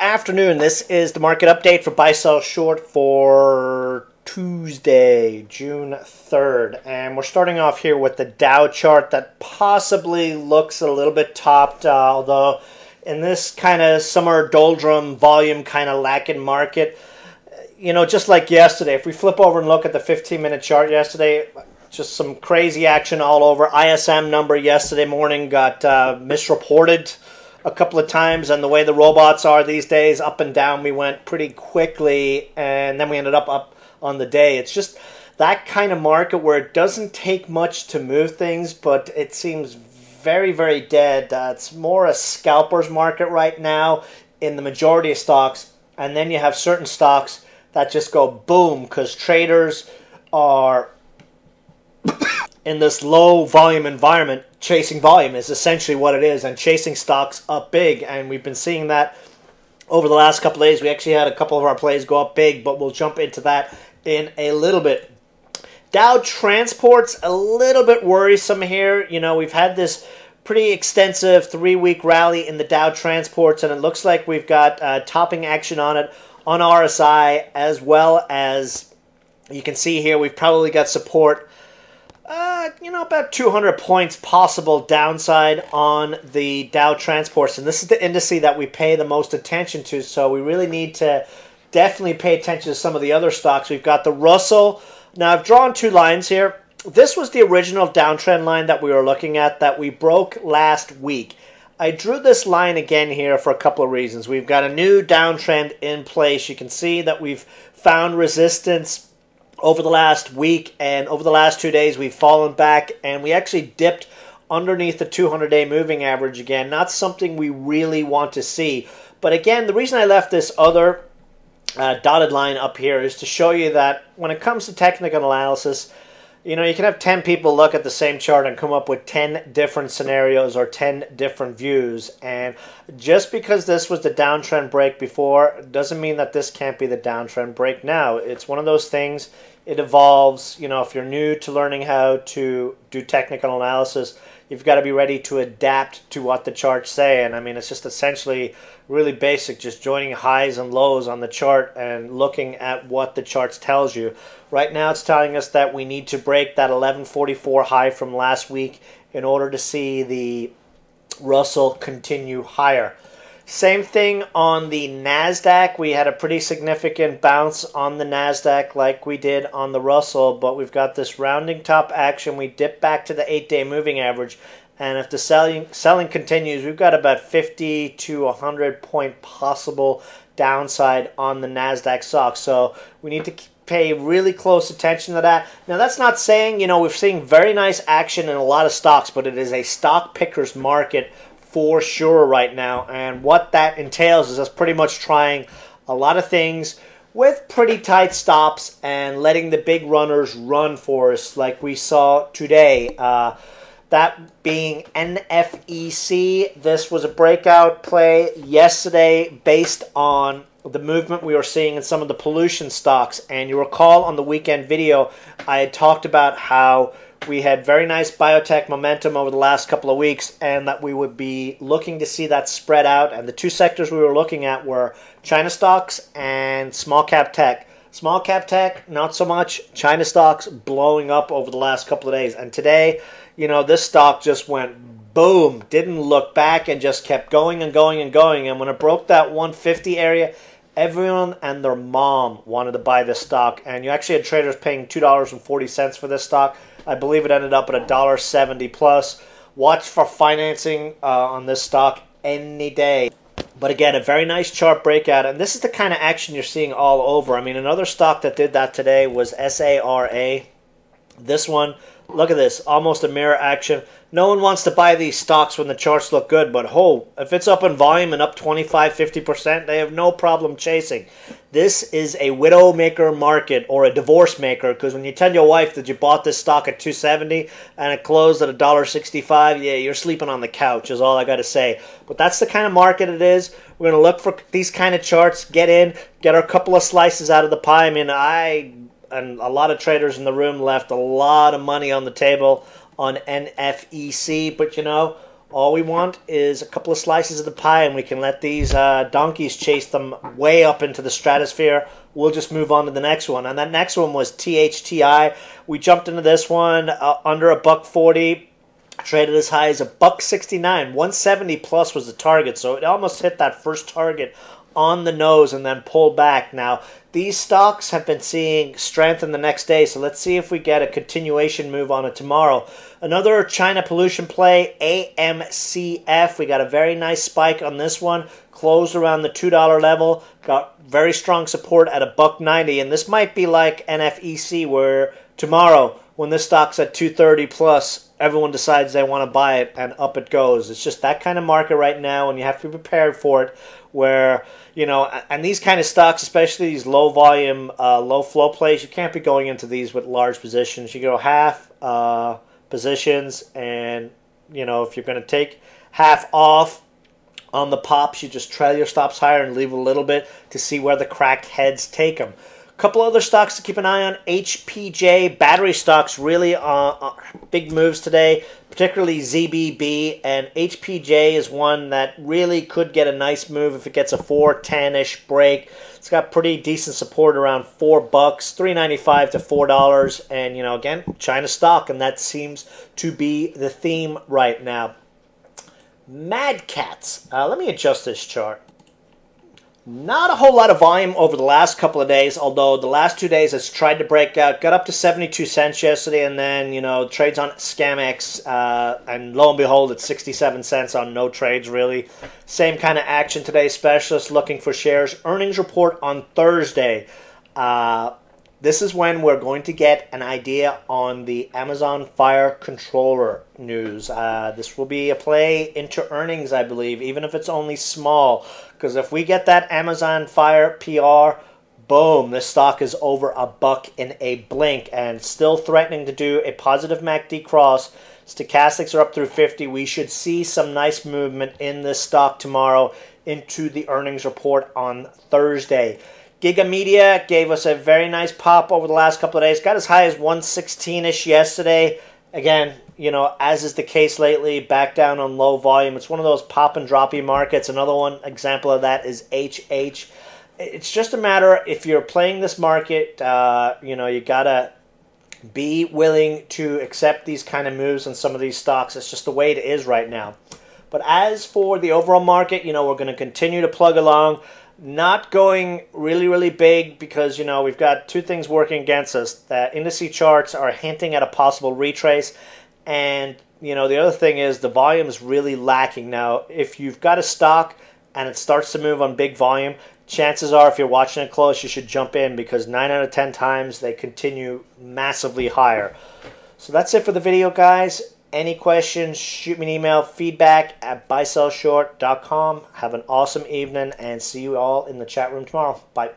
afternoon. This is the market update for buy sell short for Tuesday, June 3rd. And we're starting off here with the Dow chart that possibly looks a little bit topped, although in this kind of summer doldrum volume kind of lacking market, you know, just like yesterday, if we flip over and look at the 15-minute chart yesterday, just some crazy action all over. ISM number yesterday morning got misreported a couple of times, and the way the robots are these days, up and down we went pretty quickly, and then we ended up on the day. It's just that kind of market where it doesn't take much to move things, but it seems very, very dead. It's more a scalper's market right now in the majority of stocks, and then you have certain stocks that just go boom because traders are in this low volume environment. Chasing volume is essentially what it is, and chasing stocks up big, and we've been seeing that over the last couple of days. We actually had a couple of our plays go up big, but we'll jump into that in a little bit. Dow Transport's a little bit worrisome here. You know, we've had this pretty extensive 3-week rally in the Dow Transports, and it looks like we've got topping action on it on RSI, as well as you can see here we've probably got support about 200 points possible downside on the Dow Transports. And this is the indice that we pay the most attention to, so we really need to definitely pay attention to some of the other stocks. We've got the Russell. Now, I've drawn two lines here. This was the original downtrend line that we were looking at that we broke last week. I drew this line again here for a couple of reasons. We've got a new downtrend in place. You can see that we've found resistance over the last week, and over the last 2 days we've fallen back, and we actually dipped underneath the 200-day moving average again. Not something we really want to see. But again, the reason I left this other dotted line up here is to show you that when it comes to technical analysis, you know, you can have 10 people look at the same chart and come up with 10 different scenarios or 10 different views. And just because this was the downtrend break before doesn't mean that this can't be the downtrend break now. It's one of those things. It evolves. You know, if you're new to learning how to do technical analysis, you've got to be ready to adapt to what the charts say. And I mean, it's just essentially really basic, just joining highs and lows on the chart and looking at what the charts tells you. Right now it's telling us that we need to break that 1144 high from last week in order to see the Russell continue higher. Same thing on the NASDAQ. We had a pretty significant bounce on the NASDAQ like we did on the Russell, but we've got this rounding top action. We dip back to the 8-day moving average, and if the selling continues, we've got about 50 to 100 point possible downside on the NASDAQ stock. So we need to pay really close attention to that. Now, that's not saying, you know, we're seeing very nice action in a lot of stocks, but it is a stock picker's market for sure right now. And what that entails is us pretty much trying a lot of things with pretty tight stops and letting the big runners run for us like we saw today. That being NFEC. This was a breakout play yesterday based on the movement we were seeing in some of the pollution stocks. And you recall on the weekend video, I had talked about how we had very nice biotech momentum over the last couple of weeks, and that we would be looking to see that spread out. And the two sectors we were looking at were China stocks and small cap tech. Small cap tech, not so much. China stocks blowing up over the last couple of days. And today, you know, this stock just went boom, didn't look back, and just kept going and going and going. And when it broke that 150 area, everyone and their mom wanted to buy this stock. And you actually had traders paying $2.40 for this stock. I believe it ended up at $1.70 plus. Watch for financing on this stock any day. But again, a very nice chart breakout, and this is the kind of action you're seeing all over. I mean, another stock that did that today was SARA. This one, look at this, almost a mirror action. No one wants to buy these stocks when the charts look good, but if it's up in volume and up 25-50%, they have no problem chasing. This is a widow maker market, or a divorce maker, because when you tell your wife that you bought this stock at $2.70 and it closed at $1.65, yeah, you're sleeping on the couch is all I got to say. But that's the kind of market it is. We're going to look for these kind of charts, get in, get our couple of slices out of the pie. I mean, and a lot of traders in the room left a lot of money on the table on NFEC, but you know, All we want is a couple of slices of the pie, and we can let these donkeys chase them way up into the stratosphere. We'll just move on to the next one. And that next one was THTI. We jumped into this one under $1.40. Traded as high as $1.69. 170 plus was the target, so it almost hit that first target on the nose and then pulled back. Now, these stocks have been seeing strength in the next day, so let's see if we get a continuation move on it tomorrow. Another China pollution play, AMCF. We got a very nice spike on this one. Closed around the $2 level. Got very strong support at $1.90, and this might be like NFEC, where tomorrow, when this stock's at 230 plus, everyone decides they want to buy it and up it goes. It's just that kind of market right now, and you have to be prepared for it, where, you know, and these kind of stocks, especially these low volume, low flow plays, you can't be going into these with large positions. You go half positions, and, you know, if you're going to take half off on the pops, you just trail your stops higher and leave a little bit to see where the cracked heads take them. Couple other stocks to keep an eye on. HPJ, battery stocks, really big moves today, particularly ZBB, and HPJ is one that really could get a nice move if it gets a 410-ish break. It's got pretty decent support around $4, $3.95 to $4, and, you know, again, China stock, and that seems to be the theme right now. Mad Cats. Let me adjust this chart. Not a whole lot of volume over the last couple of days, although the last 2 days it's tried to break out. Got up to 72 cents yesterday, and then, you know, trades on Scamex, and lo and behold, it's 67 cents on no trades, really. Same kind of action today. Specialists looking for shares. Earnings report on Thursday. This is when we're going to get an idea on the Amazon Fire Controller news. This will be a play into earnings, I believe, even if it's only small. Because if we get that Amazon Fire PR, boom, this stock is over $1 in a blink, and still threatening to do a positive MACD cross. Stochastics are up through 50. We should see some nice movement in this stock tomorrow into the earnings report on Thursday. Giga Media gave us a very nice pop over the last couple of days. Got as high as 116-ish yesterday. Again, you know, as is the case lately, back down on low volume. It's one of those pop and droppy markets. Another one example of that is HH. It's just a matter, if you're playing this market, you know, you got to be willing to accept these kind of moves in some of these stocks. It's just the way it is right now. But as for the overall market, you know, we're going to continue to plug along. Not going really, really big because, you know, we've got two things working against us. The indice charts are hinting at a possible retrace. And, you know, the other thing is the volume is really lacking. Now, if you've got a stock and it starts to move on big volume, chances are, if you're watching it close, you should jump in, because 9 out of 10 times they continue massively higher. So that's it for the video, guys. Any questions, shoot me an email, feedback@buysellshort.com. Have an awesome evening, and see you all in the chat room tomorrow. Bye.